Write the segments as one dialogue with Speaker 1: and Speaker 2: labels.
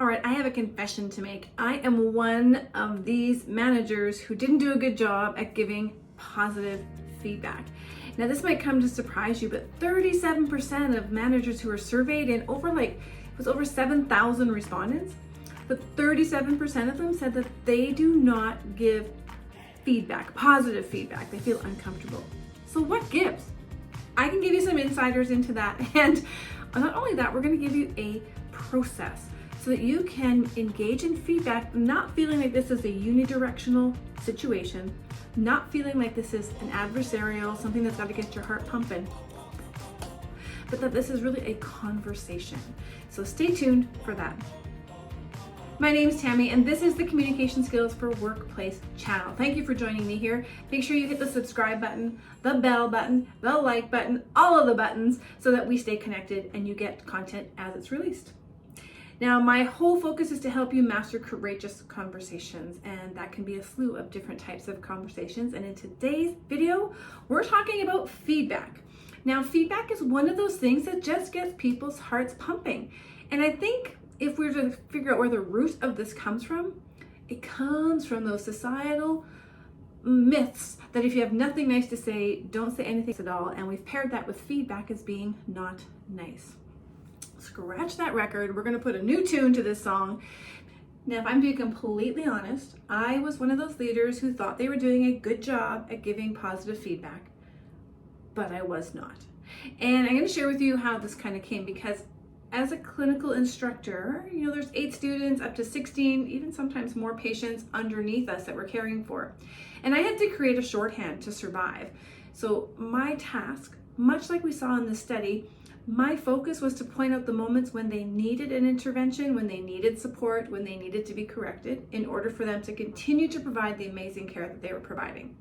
Speaker 1: All right, I have a confession to make. I am one of these managers who didn't do a good job at giving positive feedback. Now, this might come to surprise you, but 37% of managers who were surveyed, and it was over 7,000 respondents, but 37% of them said that they do not give feedback, positive feedback. They feel uncomfortable. So what gives? I can give you some insiders into that. And not only that, we're going to give you a process so that you can engage in feedback, not feeling like this is a unidirectional situation, not feeling like this is an adversarial, something that's got to get your heart pumping, but that this is really a conversation. So stay tuned for that. My name is Tammy, and this is the Communication Skills for Workplace channel. Thank you for joining me here. Make sure you hit the subscribe button, the bell button, the like button, all of the buttons, so that we stay connected and you get content as it's released. Now, my whole focus is to help you master courageous conversations, and that can be a slew of different types of conversations. And in today's video, we're talking about feedback. Now, feedback is one of those things that just gets people's hearts pumping. And I think if we were to figure out where the root of this comes from, it comes from those societal myths that if you have nothing nice to say, don't say anything at all. And we've paired that with feedback as being not nice. Scratch that record. We're going to put a new tune to this song. Now, if I'm being completely honest, I was one of those leaders who thought they were doing a good job at giving positive feedback, but I was not. And I'm going to share with you how this kind of came, because as a clinical instructor, there's 8 students, up to 16, even sometimes more patients underneath us that we're caring for. And I had to create a shorthand to survive. So my task, much like we saw in the study, my focus was to point out the moments when they needed an intervention, when they needed support, when they needed to be corrected, in order for them to continue to provide the amazing care that they were providing.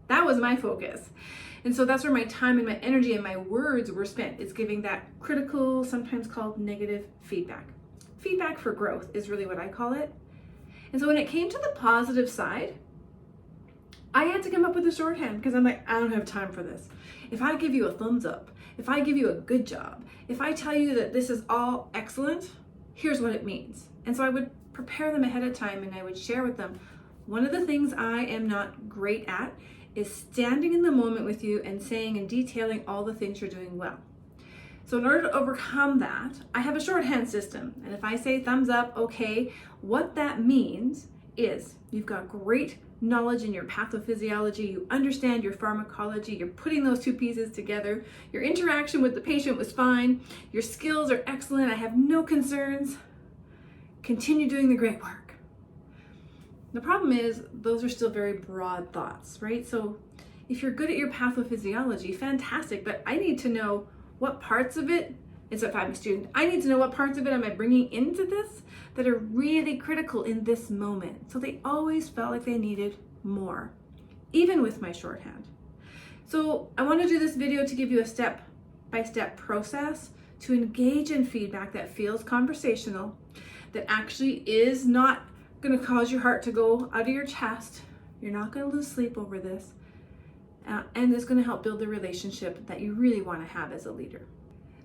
Speaker 1: That was my focus. And so that's where my time and my energy and my words were spent, is giving that critical, sometimes called negative feedback. Feedback for growth is really what I call it. And so when it came to the positive side, I had to come up with a shorthand, because I'm like, I don't have time for this. If I give you a thumbs up, if I give you a good job, if I tell you that this is all excellent, here's what it means. And so I would prepare them ahead of time, and I would share with them, one of the things I am not great at is standing in the moment with you and saying and detailing all the things you're doing well. So in order to overcome that, I have a shorthand system. And if I say thumbs up, okay, what that means is you've got great knowledge in your pathophysiology, you understand your pharmacology, you're putting those two pieces together, your interaction with the patient was fine, your skills are excellent, I have no concerns, continue doing the great work. The problem is, those are still very broad thoughts, right? So if you're good at your pathophysiology, fantastic, but I need to know what parts of it, and so if I'm a student, I need to know what parts of it am I bringing into this that are really critical in this moment. So they always felt like they needed more, even with my shorthand. So I want to do this video to give you a step-by-step process to engage in feedback that feels conversational, that actually is not going to cause your heart to go out of your chest. You're not going to lose sleep over this. And it's going to help build the relationship that you really want to have as a leader.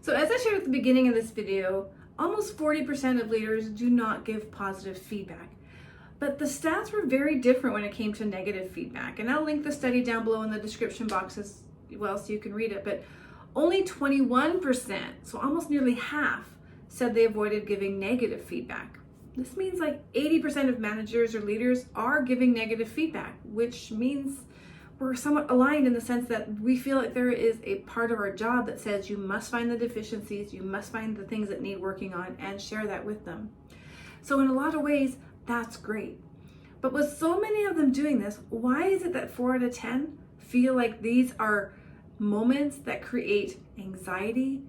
Speaker 1: So as I shared at the beginning of this video, almost 40% of leaders do not give positive feedback. But the stats were very different when it came to negative feedback. And I'll link the study down below in the description box as well so you can read it. But only 21%, so almost nearly half, said they avoided giving negative feedback. This means like 80% of managers or leaders are giving negative feedback, which means we're somewhat aligned in the sense that we feel like there is a part of our job that says you must find the deficiencies, you must find the things that need working on, and share that with them. So in a lot of ways, that's great. But with so many of them doing this, why is it that 4 out of 10 feel like these are moments that create anxiety,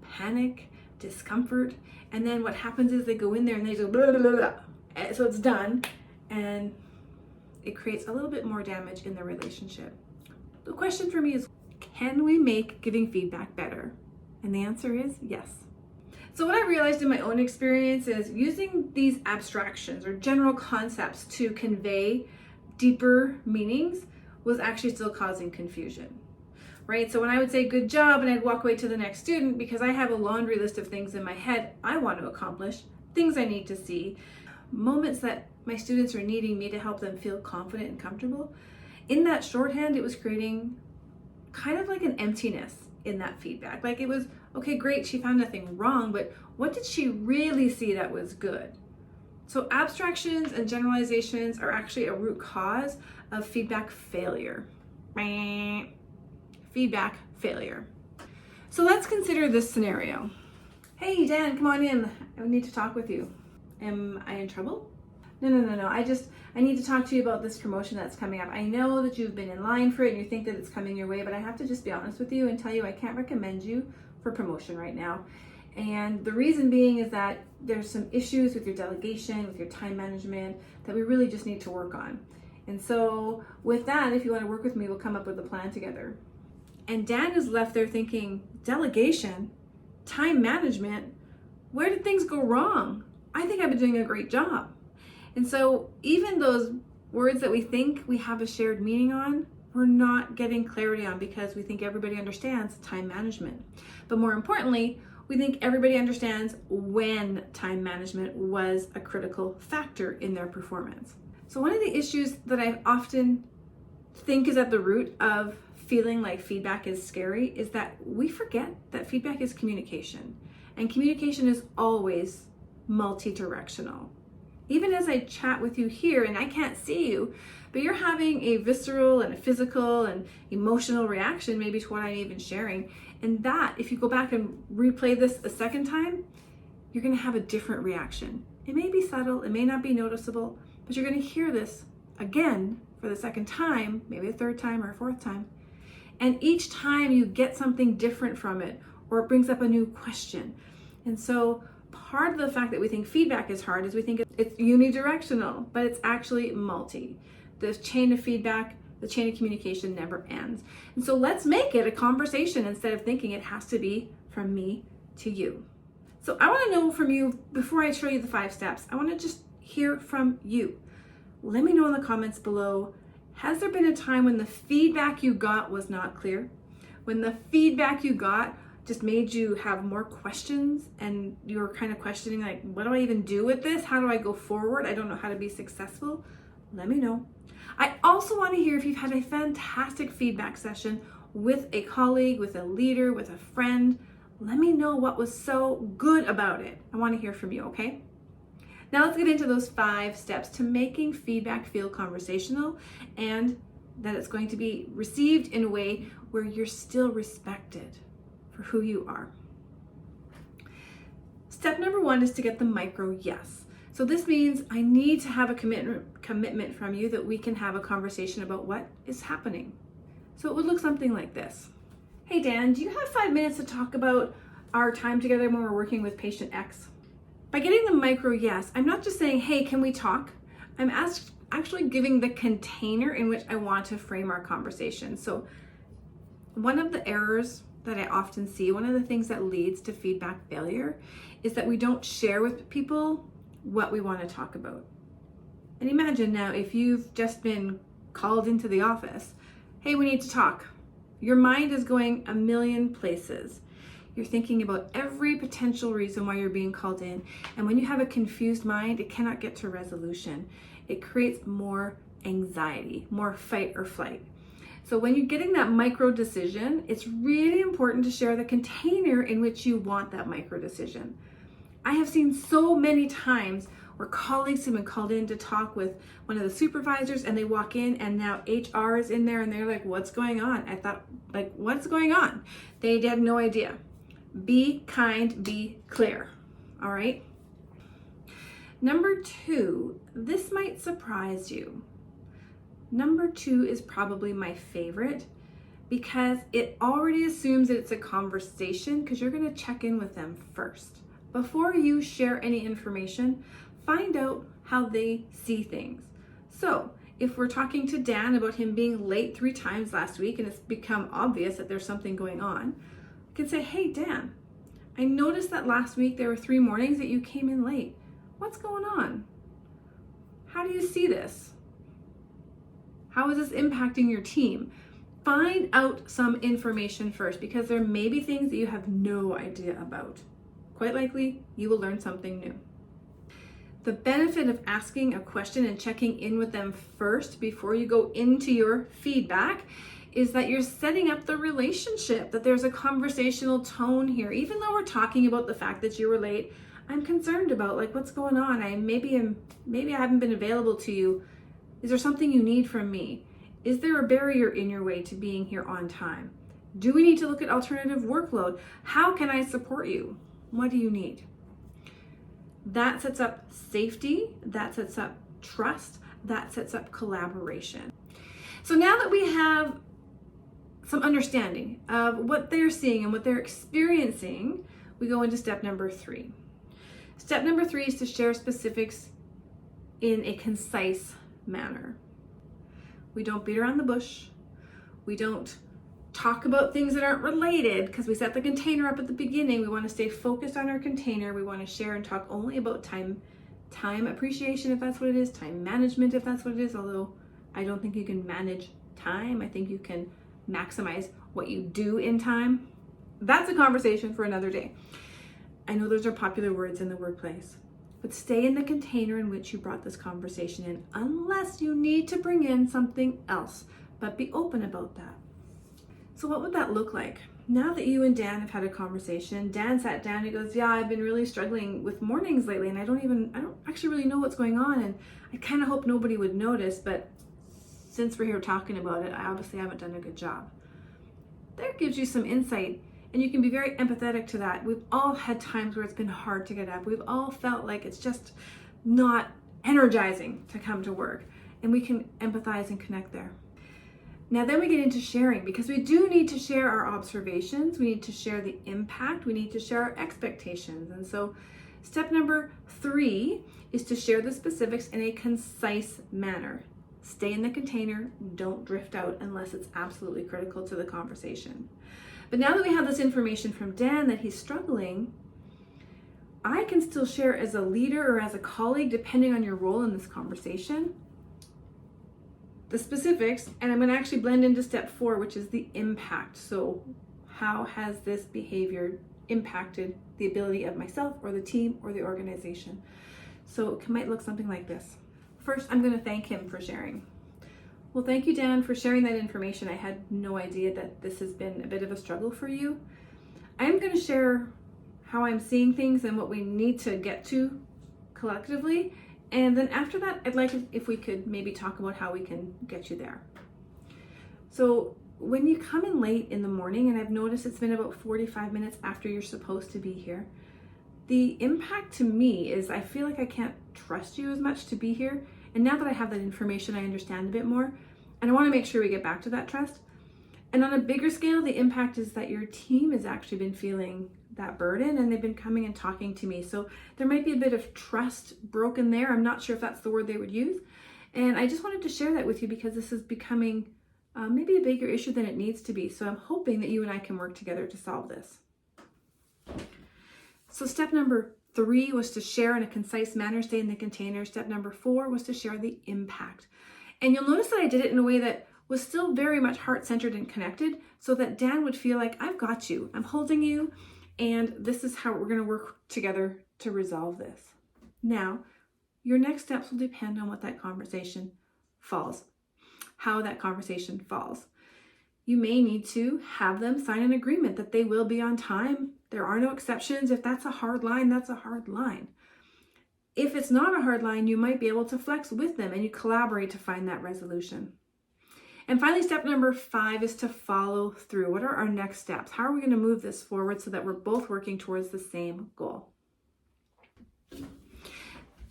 Speaker 1: panic, discomfort, and then what happens is they go in there and they just blah, blah, blah, blah. And so it's done, and it creates a little bit more damage in the relationship. The question for me is, can we make giving feedback better? And the answer is yes. So what I realized in my own experience is using these abstractions or general concepts to convey deeper meanings was actually still causing confusion, right? So when I would say good job and I'd walk away to the next student because I have a laundry list of things in my head I want to accomplish, things I need to see, moments that my students are needing me to help them feel confident and comfortable. In that shorthand, it was creating kind of like an emptiness in that feedback. Like it was, okay, great, she found nothing wrong, but what did she really see that was good? So abstractions and generalizations are actually a root cause of feedback failure. Feedback failure. So let's consider this scenario. Hey Dan, come on in. I need to talk with you. Am I in trouble? No. I need to talk to you about this promotion that's coming up. I know that you've been in line for it and you think that it's coming your way, but I have to just be honest with you and tell you I can't recommend you for promotion right now. And the reason being is that there's some issues with your delegation, with your time management that we really just need to work on. And so with that, if you want to work with me, we'll come up with a plan together. And Dan is left there thinking, delegation, time management, where did things go wrong? I think I've been doing a great job. And so even those words that we think we have a shared meaning on, we're not getting clarity on because we think everybody understands time management. But more importantly, we think everybody understands when time management was a critical factor in their performance. So one of the issues that I often think is at the root of feeling like feedback is scary is that we forget that feedback is communication. And communication is always multi-directional. Even as I chat with you here and I can't see you, but you're having a visceral and a physical and emotional reaction maybe to what I'm even sharing. And that, if you go back and replay this a second time, you're gonna have a different reaction. It may be subtle, it may not be noticeable, but you're gonna hear this again for the second time, maybe a third time or a fourth time. And each time you get something different from it, or it brings up a new question. And so part of the fact that we think feedback is hard is we think it's unidirectional, but it's actually multi. The chain of feedback, the chain of communication never ends. And so let's make it a conversation instead of thinking it has to be from me to you. So I want to know from you, before I show you the 5 steps, I want to just hear from you. Let me know in the comments below, has there been a time when the feedback you got was not clear? When the feedback you got just made you have more questions and you were kind of questioning like, what do I even do with this? How do I go forward? I don't know how to be successful. Let me know. I also want to hear if you've had a fantastic feedback session with a colleague, with a leader, with a friend. Let me know what was so good about it. I want to hear from you, okay? Now let's get into those 5 steps to making feedback feel conversational and that it's going to be received in a way where you're still respected for who you are. Step number 1 is to get the micro yes. So this means I need to have a commitment from you that we can have a conversation about what is happening. So it would look something like this. Hey Dan, do you have 5 minutes to talk about our time together when we're working with patient X? By getting the micro yes, I'm not just saying, hey, can we talk? I'm actually giving the container in which I want to frame our conversation. So one of the errors that I often see, one of the things that leads to feedback failure is that we don't share with people what we want to talk about. And imagine now if you've just been called into the office, hey, we need to talk. Your mind is going a million places. You're thinking about every potential reason why you're being called in. And when you have a confused mind, it cannot get to resolution. It creates more anxiety, more fight or flight. So when you're getting that micro decision, it's really important to share the container in which you want that micro decision. I have seen so many times where colleagues have been called in to talk with one of the supervisors and they walk in and now HR is in there and they're like, what's going on? I thought, like, what's going on? They had no idea. Be kind, be clear, all right? Number 2, this might surprise you. Number 2 is probably my favorite because it already assumes that it's a conversation because you're gonna check in with them first. Before you share any information, find out how they see things. So if we're talking to Dan about him being late 3 times last week and it's become obvious that there's something going on, I can say, hey Dan, I noticed that last week there were 3 mornings that you came in late. What's going on? How do you see this? How is this impacting your team? Find out some information first because there may be things that you have no idea about. Quite likely, you will learn something new. The benefit of asking a question and checking in with them first before you go into your feedback is that you're setting up the relationship, that there's a conversational tone here. Even though we're talking about the fact that you were late, I'm concerned about like what's going on. Maybe I haven't been available to you. Is there something you need from me? Is there a barrier in your way to being here on time? Do we need to look at alternative workload? How can I support you? What do you need? That sets up safety, that sets up trust, that sets up collaboration. So now that we have some understanding of what they're seeing and what they're experiencing, we go into step number 3. Step number 3 is to share specifics in a concise manner. We don't beat around the bush. We don't talk about things that aren't related because we set the container up at the beginning. We want to stay focused on our container. We want to share and talk only about time appreciation if that's what it is, time management if that's what it is, although I don't think you can manage time. I think you can maximize what you do in time. That's a conversation for another day. I know those are popular words in the workplace, but stay in the container in which you brought this conversation in unless you need to bring in something else, but be open about that. So what would that look like? Now that you and Dan have had a conversation, Dan sat down and goes, yeah, I've been really struggling with mornings lately and I don't actually really know what's going on, and I kind of hope nobody would notice, but since we're here talking about it, I obviously haven't done a good job. That gives you some insight and you can be very empathetic to that. We've all had times where it's been hard to get up. We've all felt like it's just not energizing to come to work, and we can empathize and connect there. Now then we get into sharing, because we do need to share our observations, we need to share the impact, we need to share our expectations. And so step number 3 is to share the specifics in a concise manner. Stay in the container, don't drift out unless it's absolutely critical to the conversation. But now that we have this information from Dan that he's struggling, I can still share as a leader or as a colleague, depending on your role in this conversation, the specifics, and I'm going to actually blend into step 4, which is the impact. So how has this behavior impacted the ability of myself or the team or the organization? So it might look something like this. First, I'm going to thank him for sharing. Well, thank you, Dan, for sharing that information. I had no idea that this has been a bit of a struggle for you. I'm going to share how I'm seeing things and what we need to get to collectively. And then after that, I'd like it if we could maybe talk about how we can get you there. So when you come in late in the morning, and I've noticed it's been about 45 minutes after you're supposed to be here, the impact to me is I feel like I can't trust you as much to be here. And now that I have that information, I understand a bit more. And I want to make sure we get back to that trust. And on a bigger scale, the impact is that your team has actually been feeling that burden and they've been coming and talking to me. So there might be a bit of trust broken there. I'm not sure if that's the word they would use. And I just wanted to share that with you because this is becoming maybe a bigger issue than it needs to be. So I'm hoping that you and I can work together to solve this. So step number 3 was to share in a concise manner, stay in the container. Step number 4 was to share the impact. And you'll notice that I did it in a way that was still very much heart-centered and connected so that Dan would feel like, I've got you, I'm holding you, and this is how we're going to work together to resolve this. Now, your next steps will depend on what that conversation falls, how that conversation falls. You may need to have them sign an agreement that they will be on time. There are no exceptions. If that's a hard line, that's a hard line. If it's not a hard line, you might be able to flex with them and you collaborate to find that resolution. And finally, step number 5 is to follow through. What are our next steps? How are we going to move this forward so that we're both working towards the same goal?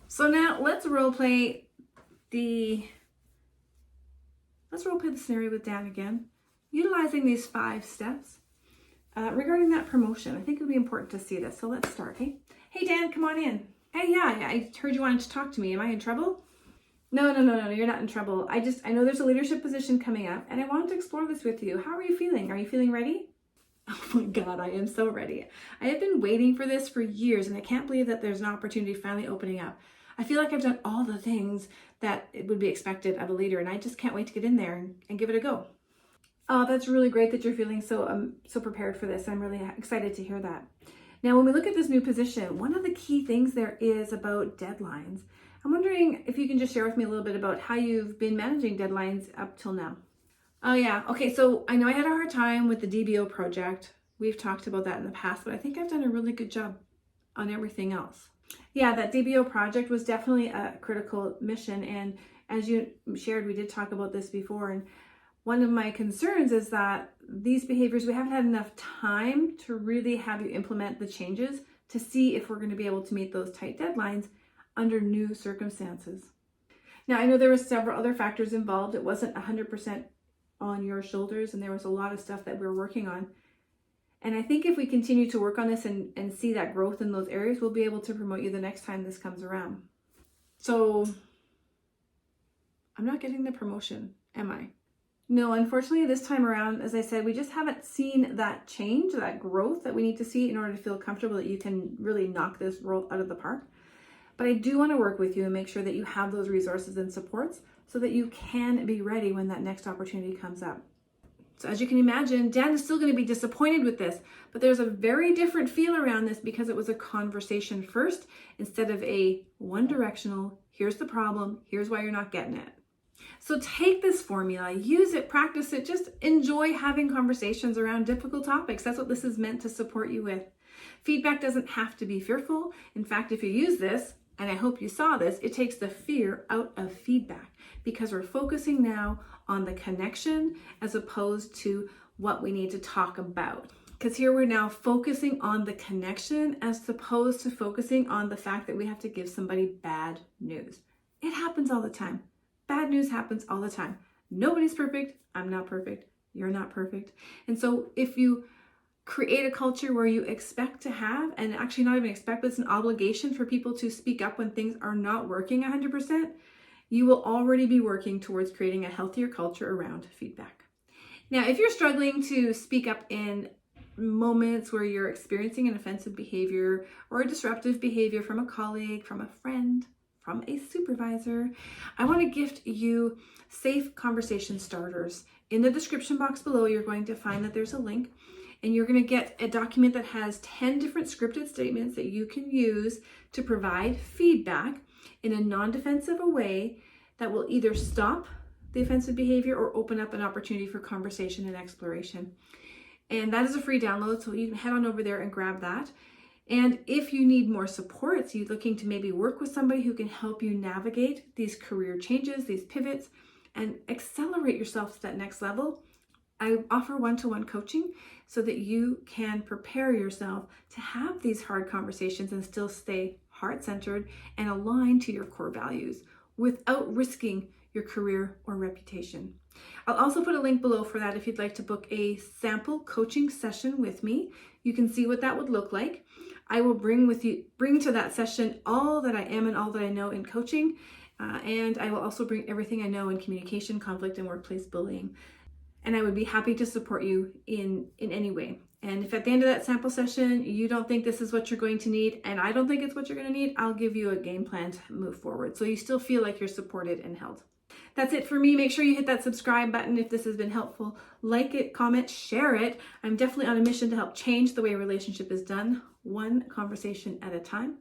Speaker 1: So now let's role play the scenario with Dan again, utilizing these 5 steps regarding that promotion. I think it would be important to see this. So let's start. Hey Dan, come on in. Hey, yeah, I heard you wanted to talk to me. Am I in trouble? No, you're not in trouble. I know there's a leadership position coming up and I wanted to explore this with you. How are you feeling? Are you feeling ready? Oh my God, I am so ready. I have been waiting for this for years and I can't believe that there's an opportunity finally opening up. I feel like I've done all the things that it would be expected of a leader and I just can't wait to get in there and give it a go. Oh, that's really great that you're feeling so prepared for this. I'm really excited to hear that. Now, when we look at this new position, one of the key things there is about deadlines. I'm wondering if you can just share with me a little bit about how you've been managing deadlines up till now. Oh yeah, okay, so I know I had a hard time with the DBO project. We've talked about that in the past, but I think I've done a really good job on everything else. Yeah, that DBO project was definitely a critical mission, and as you shared, we did talk about this before, and one of my concerns is that these behaviors, we haven't had enough time to really have you implement the changes to see if we're going to be able to meet those tight deadlines under new circumstances. Now, I know there were several other factors involved. It wasn't 100% on your shoulders, and there was a lot of stuff that we were working on. And I think if we continue to work on this and see that growth in those areas, we'll be able to promote you the next time this comes around. So I'm not getting the promotion, am I? No, unfortunately, this time around, as I said, we just haven't seen that change, that growth that we need to see in order to feel comfortable that you can really knock this role out of the park. But I do want to work with you and make sure that you have those resources and supports so that you can be ready when that next opportunity comes up. So as you can imagine, Dan is still going to be disappointed with this, but there's a very different feel around this because it was a conversation first instead of a one-directional, here's the problem, here's why you're not getting it. So take this formula, use it, practice it, just enjoy having conversations around difficult topics. That's what this is meant to support you with. Feedback doesn't have to be fearful. In fact, if you use this, and I hope you saw this, it takes the fear out of feedback because we're focusing now on the connection as opposed to what we need to talk about. Because here we're now focusing on the connection as opposed to focusing on the fact that we have to give somebody bad news. It happens all the time. Bad news happens all the time. Nobody's perfect. I'm not perfect. You're not perfect. And so if you create a culture where you expect to have, and actually not even expect, but it's an obligation for people to speak up when things are not working 100%, you will already be working towards creating a healthier culture around feedback. Now, if you're struggling to speak up in moments where you're experiencing an offensive behavior or a disruptive behavior from a colleague, from a friend, from a supervisor, I want to gift you safe conversation starters. In the description box below, you're going to find that there's a link, and you're going to get a document that has 10 different scripted statements that you can use to provide feedback in a non-defensive way that will either stop the offensive behavior or open up an opportunity for conversation and exploration. And that is a free download, so you can head on over there and grab that. And if you need more support, so you're looking to maybe work with somebody who can help you navigate these career changes, these pivots, and accelerate yourself to that next level, I offer one-to-one coaching so that you can prepare yourself to have these hard conversations and still stay heart-centered and aligned to your core values without risking your career or reputation. I'll also put a link below for that if you'd like to book a sample coaching session with me. You can see what that would look like. I will bring to that session all that I am and all that I know in coaching, and I will also bring everything I know in communication, conflict, and workplace bullying. And I would be happy to support you in any way. And if at the end of that sample session, you don't think this is what you're going to need, and I don't think it's what you're going to need, I'll give you a game plan to move forward so you still feel like you're supported and held. That's it for me. Make sure you hit that subscribe button if this has been helpful. Like it, comment, share it. I'm definitely on a mission to help change the way a relationship is done, one conversation at a time.